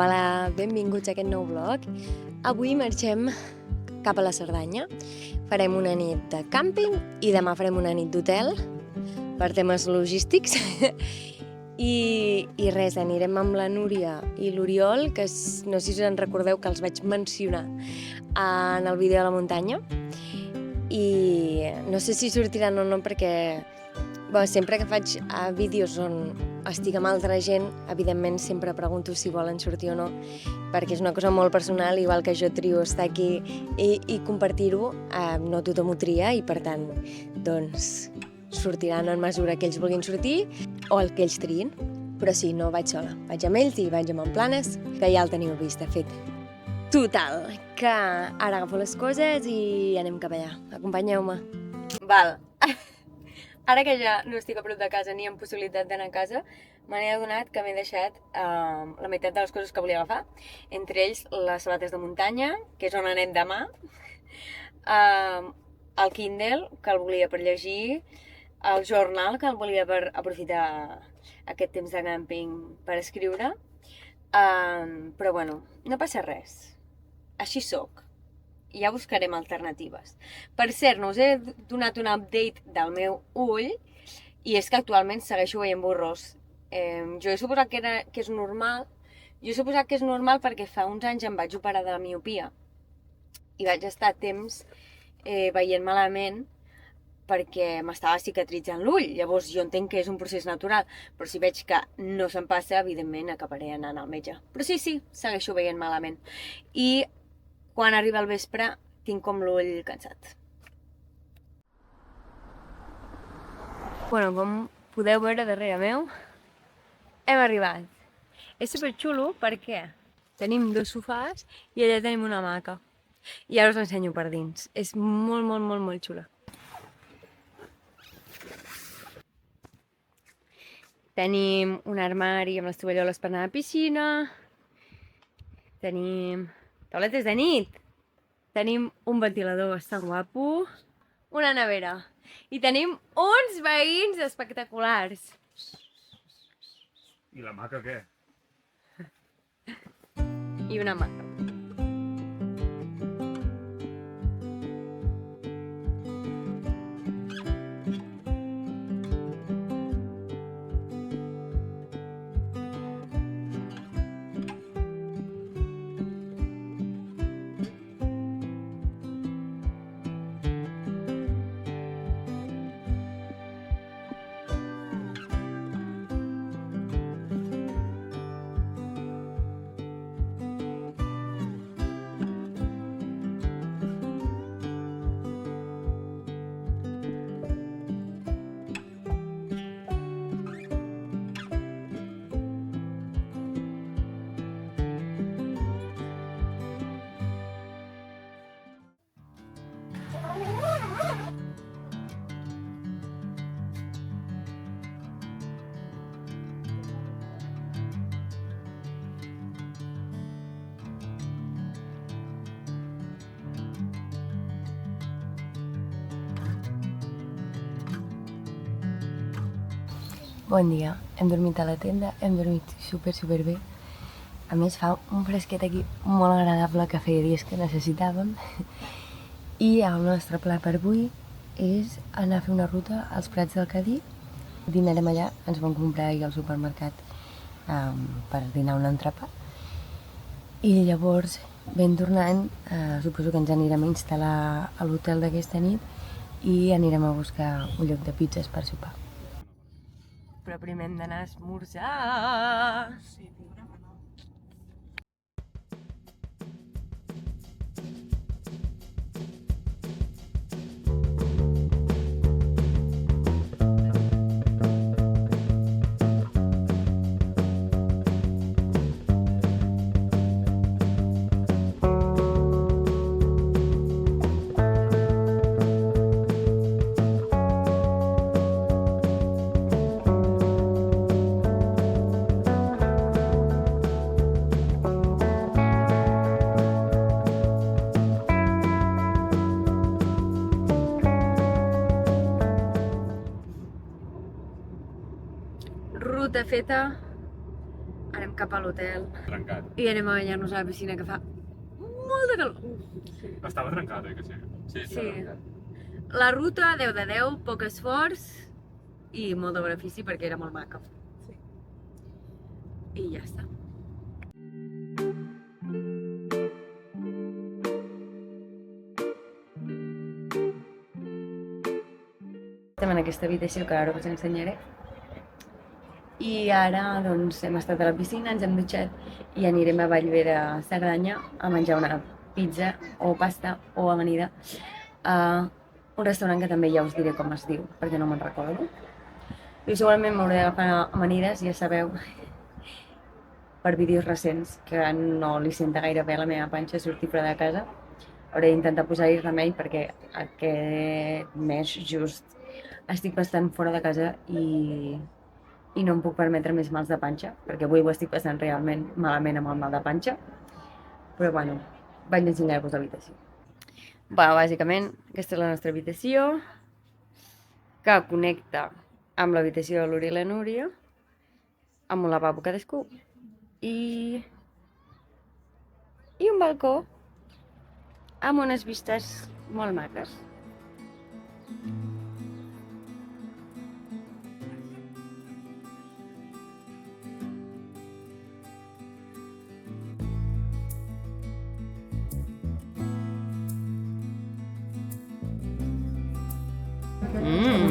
Hola, benvinguts a aquest nou vlog. Avui marxem cap a la Cerdanya. Farem una nit de càmping i demà farem una nit d'hotel per temes logístics. I res, anirem amb la Núria i l'Oriol, que no sé si us en recordeu que els vaig mencionar en el vídeo de la muntanya. I no sé si sortiran o no perquè sempre que faig vídeos on estic amb altra gent, evidentment sempre pregunto si volen sortir o no, perquè és una cosa molt personal, igual que jo trio estar aquí i compartir-ho, no tothom ho tria i per tant doncs sortiran en mesura que ells vulguin sortir o el que ells triïn. Però sí, no vaig sola, vaig amb ells i vaig amb en Planes, que ja el teniu vist, de fet. Total, que ara agafo les coses i anem cap allà. Acompanyeu-me. Val. Ara que ja no estic a prop de casa ni amb possibilitat d'anar a casa, me n'he adonat que m'he deixat la meitat de les coses que volia agafar, entre ells les sabates de muntanya, que és on anem demà, el Kindle, que el volia per llegir, el jornal, que el volia per aprofitar aquest temps de càmping per escriure, però bueno, no passa res, així sóc. Ja buscarem alternatives. Per cert, no us he donat un update del meu ull i és que actualment segueixo veient borrós. Jo he suposat que és normal. Jo he suposat que és normal perquè fa uns anys em vaig operar de la miopia i vaig estar temps veient malament perquè m'estava cicatritzant l'ull. Llavors jo entenc que és un procés natural, però si veig que no se'n passa, evidentment acabaré anant al metge. Però sí, segueixo veient malament. I quan arriba el vespre tinc com l'ull cansat. Bueno, com podeu veure darrere meu, hem arribat. És superxulo perquè tenim dos sofàs i allà tenim una hamaca. I ara us l'ensenyo per dins. És molt xula. Tenim un armari amb les tovalloles per anar a la piscina. Tenim tauletes de nit. Tenim un ventilador bastant guapo. Una nevera. I tenim uns veïns espectaculars. I la maca què? I una hamaca. Bon dia, hem dormit a la tenda, hem dormit super bé. A més fa un fresquet aquí molt agradable que feia dies que necessitàvem. I el nostre pla per avui és anar a fer una ruta als Prats del Cadí. Dinarem allà, ens vam comprar ahir al supermercat per dinar un entrepà. I llavors, ben tornant, suposo que ens anirem a instal·lar a l'hotel d'aquesta nit i anirem a buscar un lloc de pizzas per sopar. Però primer hem d'anar a esmorzar. Ruta feta, ara hem cap a l'hotel Trencat. i anem a banyar-nos a la piscina, que fa molta calor. Estava trencat, que sí? Sí. La ruta, 10 de 10, poc esforç i molt de benefici perquè era molt maca. I ja està. Estem en aquesta habitació que ara us ensenyaré. I ara doncs, hem estat a la piscina, ens hem dutxat i anirem a Vallvera, Cerdanya, a menjar una pizza o pasta o amanida a un restaurant que també ja us diré com es diu, perquè no me'n recordo. I segurament m'hauré d'agafar amanides, ja sabeu, per vídeos recents, que no li senta gaire bé a la meva panxa sortir fora de casa. Hauré d'intentar posar-hi remei perquè aquest mes just estic bastant fora de casa i no em puc permetre més mals de panxa, perquè avui ho estic passant realment malament amb el mal de panxa. Però bueno, vaig ensenyar-vos l'habitació. Bàsicament, aquesta és la nostra habitació, que connecta amb l'habitació de l'Uri i la Núria, amb un lavabo cadascú, i un balcó amb unes vistes molt maques.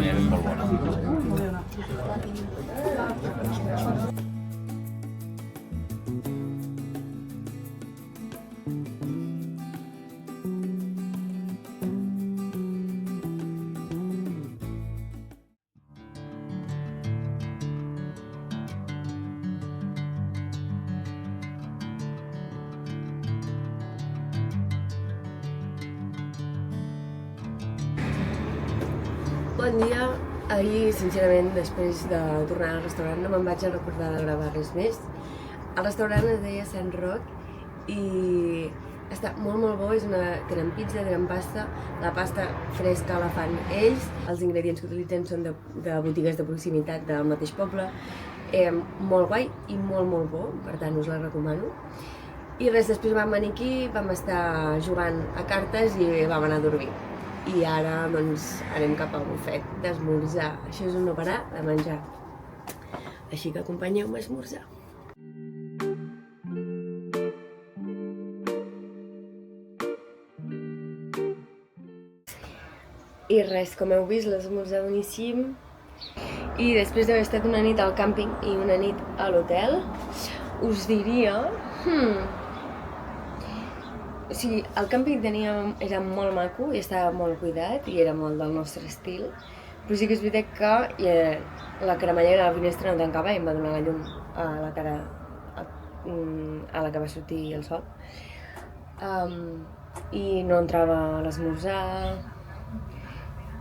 És molt bona. Bon dia. Ahir, sincerament, després de tornar al restaurant, no me'n vaig a recordar de gravar res més. El restaurant es deia Sant Roc i està molt bo, tenen pizza, tenen pasta, la pasta fresca la fan ells, els ingredients que utilitzen són de botigues de proximitat del mateix poble, molt guai i molt bo, per tant us la recomano. I res, després vam venir aquí, vam estar jugant a cartes i vam anar a dormir. I ara doncs anem cap al bufet d'esmorzar. Això és un no parar de menjar. Així que acompanyeu-me a esmorzar. I res, com heu vist, l'esmorzar boníssim. I després d'haver estat una nit al càmping i una nit a l'hotel, us diria... O sigui, el càmping era molt maco i estava molt cuidat i era molt del nostre estil, però sí que és veritat que la cremallera de la finestra no tancava i em va donar la llum a la cara a la que va sortir el sol. I no entrava a l'esmorzar,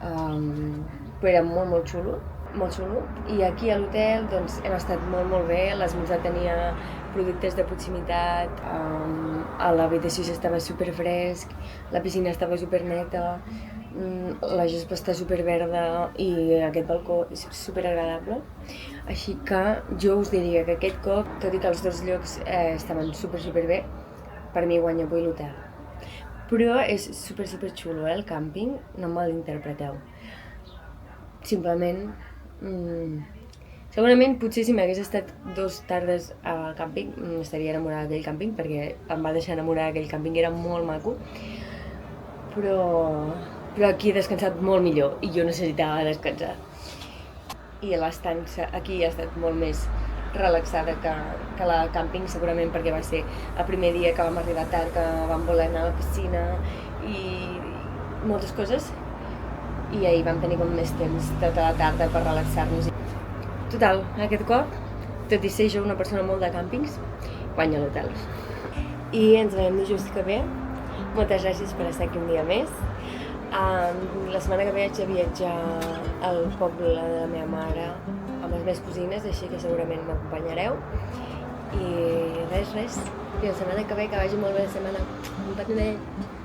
però era molt xulo. I aquí a l'hotel doncs, hem estat molt bé, l'esmorzar tenia productes de proximitat, a l'habitació estava superfresc, la piscina estava superneta, la gespa està superverda i aquest balcó és superagradable. Així que jo us diria que aquest cop, tot i que els dos llocs estaven superbé, per mi guanya avui l'hotel. Però és super xulo, el càmping, no em malinterpreteu. Simplement, segurament potser si m'hagués estat 2 tardes al càmping estaria enamorada d'aquell càmping perquè em va deixar enamorar d'aquell càmping, era molt maco, però aquí he descansat molt millor i jo necessitava descansar. I l'estança aquí ha estat molt més relaxada que la càmping, segurament perquè va ser el primer dia que vam arribar tard, que vam voler anar a la piscina i moltes coses. I ahir vam tenir com més temps tota la tarda per relaxar-nos. Total, aquest cop, tot i ser jo una persona molt de càmpings, guanya l'hotel. I ens veiem dijous que ve. Moltes gràcies per estar aquí un dia més. La setmana que ve haig de viatjar al poble de la meva mare amb les meves cosines, així que segurament m'acompanyareu. I res. I la setmana que ve que vagi molt bé la setmana. Un petonet.